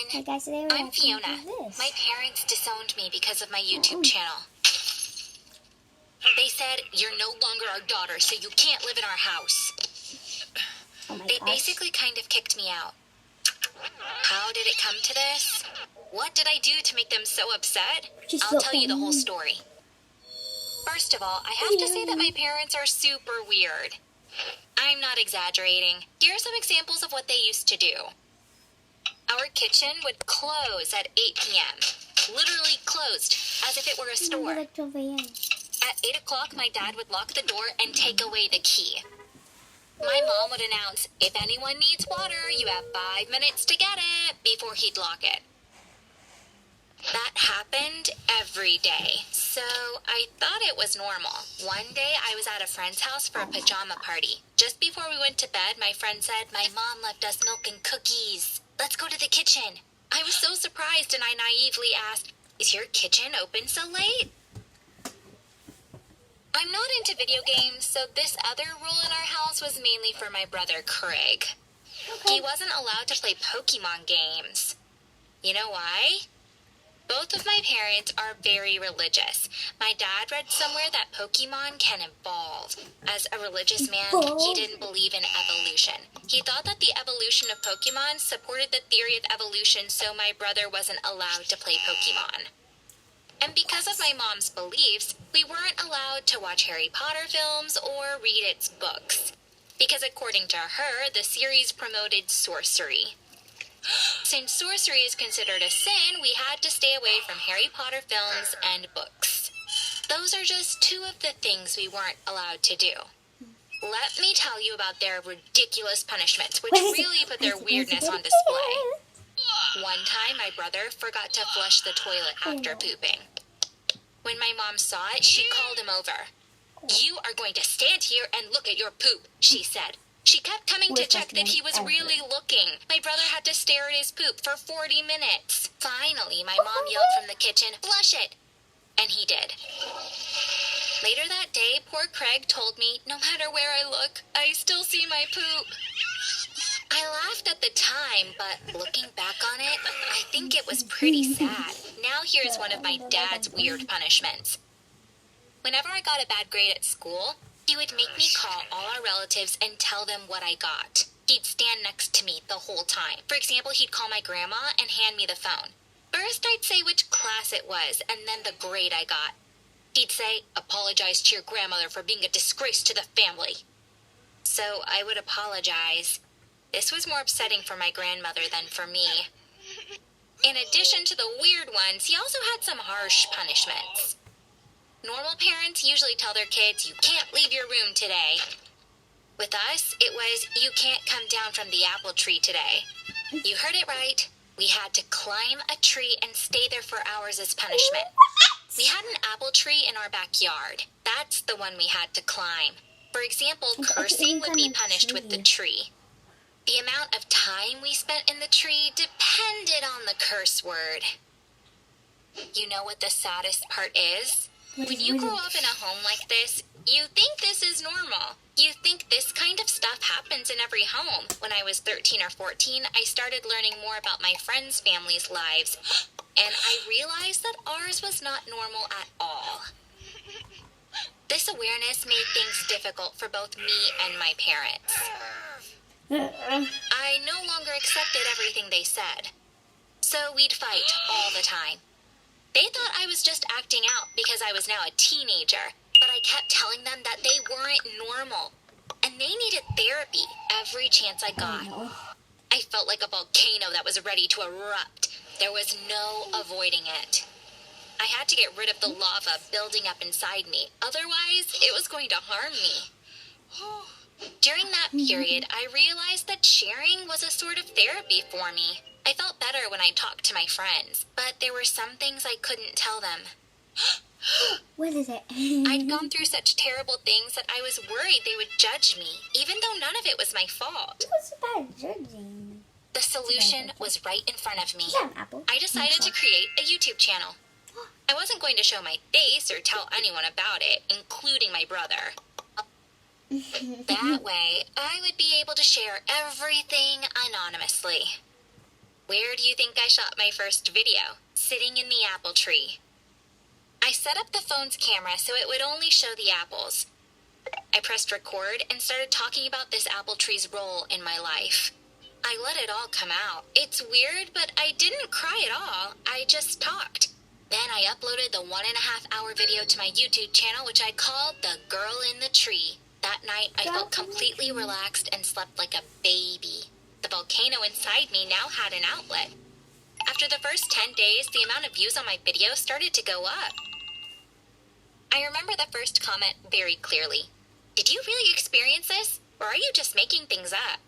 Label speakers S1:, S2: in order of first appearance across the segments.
S1: Hey guys, today we're
S2: I'm Fiona. My parents disowned me because of my YouTube channel. They said, "You're no longer our daughter, so you can't live in our house." They basically kind of kicked me out. How did it come to this? What did I do to make them so upset? I'll tell you the whole story. First of all, I have to say that my parents are super weird. I'm not exaggerating. Here are some examples of what they used to do. Our kitchen would close at 8 p.m. Literally closed, as if it were a store. At 8 o'clock, my dad would lock the door and take away the key. My mom would announce, "If anyone needs water, you have 5 minutes to get it," before he'd lock it. That happened every day, so I thought it was normal. One day, I was at a friend's house for a pajama party. Just before we went to bed, my friend said, "My mom left us milk and cookies. Let's go to the kitchen." I was so surprised, and I naively asked, "Is your kitchen open so late?" I'm not into video games, so this other rule in our house was mainly for my brother Craig. He wasn't allowed to play Pokemon games. You know why? Both of my parents are very religious. My dad read somewhere that Pokemon can evolve. As a religious man, he didn't believe in evolution. He thought that the evolution of Pokemon supported the theory of evolution, so my brother wasn't allowed to play Pokemon. And because of my mom's beliefs, we weren't allowed to watch Harry Potter films or read its books. Because according to her, the series promoted sorcery. Since sorcery is considered a sin, we had to stay away from Harry Potter films and books. Those are just two of the things we weren't allowed to do. Let me tell you about their ridiculous punishments, which really put their weirdness on display. One time, my brother forgot to flush the toilet after pooping. When my mom saw it, she called him over. "You are going to stand here and look at your poop," she said. She kept coming to check that he was really looking. My brother had to stare at his poop for 40 minutes. Finally, my mom yelled from the kitchen, "Flush it!" And he did. Later that day, poor Craig told me, "No matter where I look, I still see my poop." I laughed at the time, but looking back on it, I think it was pretty sad. Now here's one of my dad's weird punishments. Whenever I got a bad grade at school, he would make me call all our relatives and tell them what I got. He'd stand next to me the whole time. For example, he'd call my grandma and hand me the phone. First, I'd say which class it was, and then the grade I got. He'd say, "Apologize to your grandmother for being a disgrace to the family." So I would apologize. This was more upsetting for my grandmother than for me. In addition to the weird ones, he also had some harsh punishments. Normal parents usually tell their kids, "You can't leave your room today." With us, it was, "You can't come down from the apple tree today." You heard it right. We had to climb a tree and stay there for hours as punishment. We had an apple tree in our backyard. That's the one we had to climb. For example, cursing would be punished with the tree. The amount of time we spent in the tree depended on the curse word. You know what the saddest part is? When you grow up in a home like this, you think this is normal. You think this kind of stuff happens in every home. When I was 13 or 14, I started learning more about my friends' families' lives, and I realized that ours was not normal at all. This awareness made things difficult for both me and my parents. I no longer accepted everything they said. So we'd fight all the time. They thought I was just acting out because I was now a teenager, but I kept telling them that they weren't normal, and they needed therapy every chance I got. I felt like a volcano that was ready to erupt. There was no avoiding it. I had to get rid of the lava building up inside me, otherwise it was going to harm me. During that period, I realized that sharing was a sort of therapy for me. I felt better when I talked to my friends, but there were some things I couldn't tell them.
S1: What is it?
S2: I'd gone through such terrible things that I was worried they would judge me, even though none of it was my fault.
S1: What's about judging?
S2: The solution was right in front of me.
S1: Is that an apple?
S2: I decided to create a YouTube channel. I wasn't going to show my face or tell anyone about it, including my brother. That way, I would be able to share everything anonymously. Where do you think I shot my first video? Sitting in the apple tree. I set up the phone's camera so it would only show the apples. I pressed record and started talking about this apple tree's role in my life. I let it all come out. It's weird, but I didn't cry at all. I just talked. Then I uploaded the 1.5-hour video to my YouTube channel, which I called The Girl in the Tree. That night, I felt completely relaxed and slept like a baby. The volcano inside me now had an outlet. After the first 10 days, the amount of views on my video started to go up. I remember the first comment very clearly. Did you really experience this, or are you just making things up?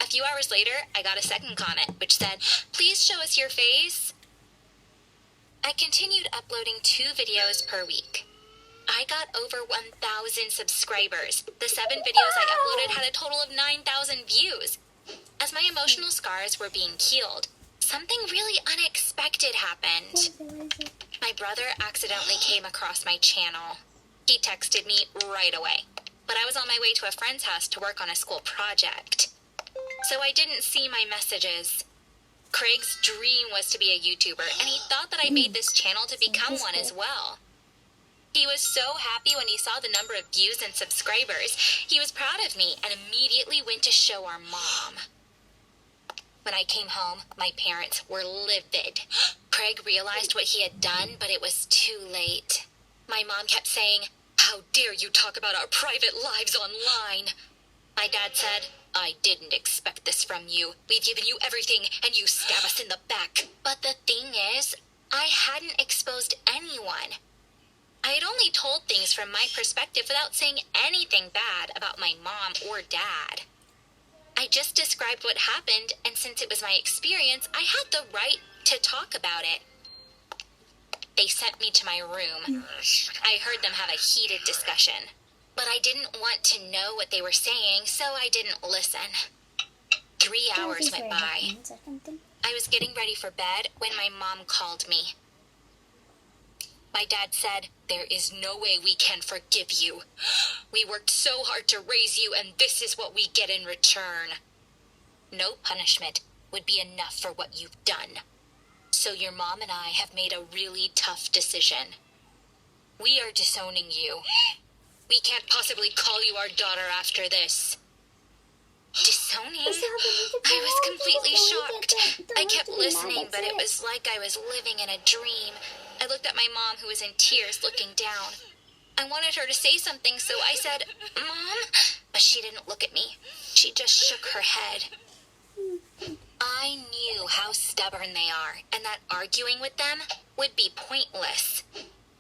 S2: A few hours later, I got a second comment, which said, please show us your face. I continued uploading 2 videos per week. I got over 1,000 subscribers. The 7 videos I uploaded had a total of 9,000 views. As my emotional scars were being healed, something really unexpected happened. My brother accidentally came across my channel. He texted me right away, but I was on my way to a friend's house to work on a school project. So I didn't see my messages. Craig's dream was to be a YouTuber, and he thought that I made this channel to become one as well. He was so happy when he saw the number of views and subscribers. He was proud of me and immediately went to show our mom. When I came home, my parents were livid. Craig realized what he had done, but it was too late. My mom kept saying, how dare you talk about our private lives online? My dad said, I didn't expect this from you. We've given you everything, and you stab us in the back. But the thing is, I hadn't exposed anyone. I had only told things from my perspective without saying anything bad about my mom or dad. I just described what happened, and since it was my experience, I had the right to talk about it. They sent me to my room. I heard them have a heated discussion, but I didn't want to know what they were saying, so I didn't listen. 3 hours went by. I was getting ready for bed when my mom called me. My dad said, there is no way we can forgive you. We worked so hard to raise you, and this is what we get in return. No punishment would be enough for what you've done. So your mom and I have made a really tough decision. We are disowning you. We can't possibly call you our daughter after this. Disowning? I was completely shocked. I kept listening, but it was like I was living in a dream. I looked at my mom, who was in tears, looking down. I wanted her to say something, so I said, Mom? But she didn't look at me. She just shook her head. I knew how stubborn they are, and that arguing with them would be pointless.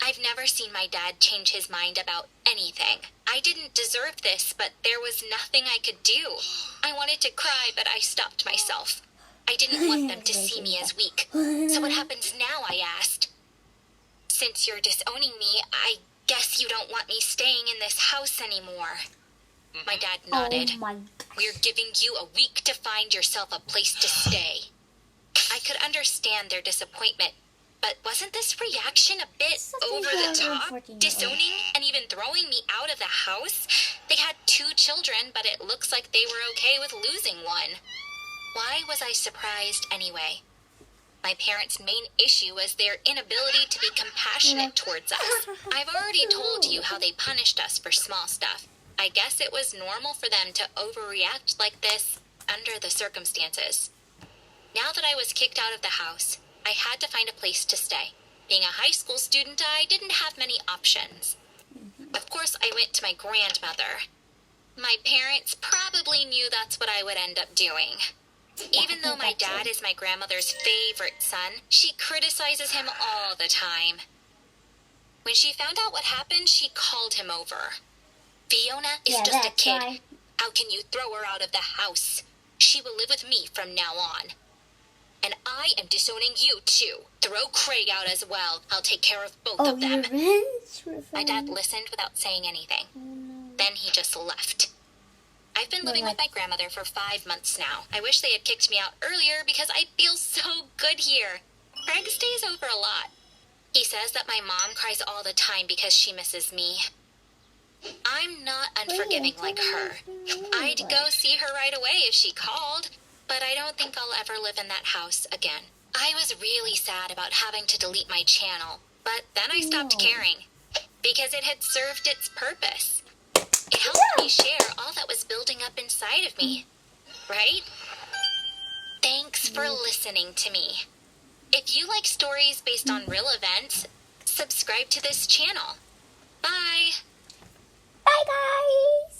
S2: I've never seen my dad change his mind about anything. I didn't deserve this, but there was nothing I could do. I wanted to cry, but I stopped myself. I didn't want them to see me as weak. So what happens now, I asked. Since you're disowning me, I guess you don't want me staying in this house anymore. My dad nodded.
S1: Oh my
S2: We're giving you a week to find yourself a place to stay. I could understand their disappointment, but wasn't this reaction a bit over the top? Disowning and even throwing me out of the house? They had 2 children, but it looks like they were okay with losing one. Why was I surprised anyway? My parents' main issue was their inability to be compassionate towards us. I've already told you how they punished us for small stuff. I guess it was normal for them to overreact like this under the circumstances. Now that I was kicked out of the house, I had to find a place to stay. Being a high school student, I didn't have many options. Of course, I went to my grandmother. My parents probably knew that's what I would end up doing. Even though my dad is my grandmother's favorite son, she criticizes him all the time. When she found out what happened, she called him over. Fiona is just a kid.
S1: Why.
S2: How can you throw her out of the house? She will live with me from now on. And I am disowning you, too. Throw Craig out as well. I'll take care of both of them.
S1: Revenge.
S2: My dad listened without saying anything. Then he just left. I've been living with my grandmother for 5 months now. I wish they had kicked me out earlier because I feel so good here. Craig stays over a lot. He says that my mom cries all the time because she misses me. I'm not unforgiving like her. I'd go see her right away if she called. but I don't think I'll ever live in that house again. I was really sad about having to delete my channel, but then I stopped caring because it had served its purpose. It helped me share all that was building up inside of me, right? Thanks for listening to me. If you like stories based on real events, subscribe to this channel. Bye!
S1: Bye, guys!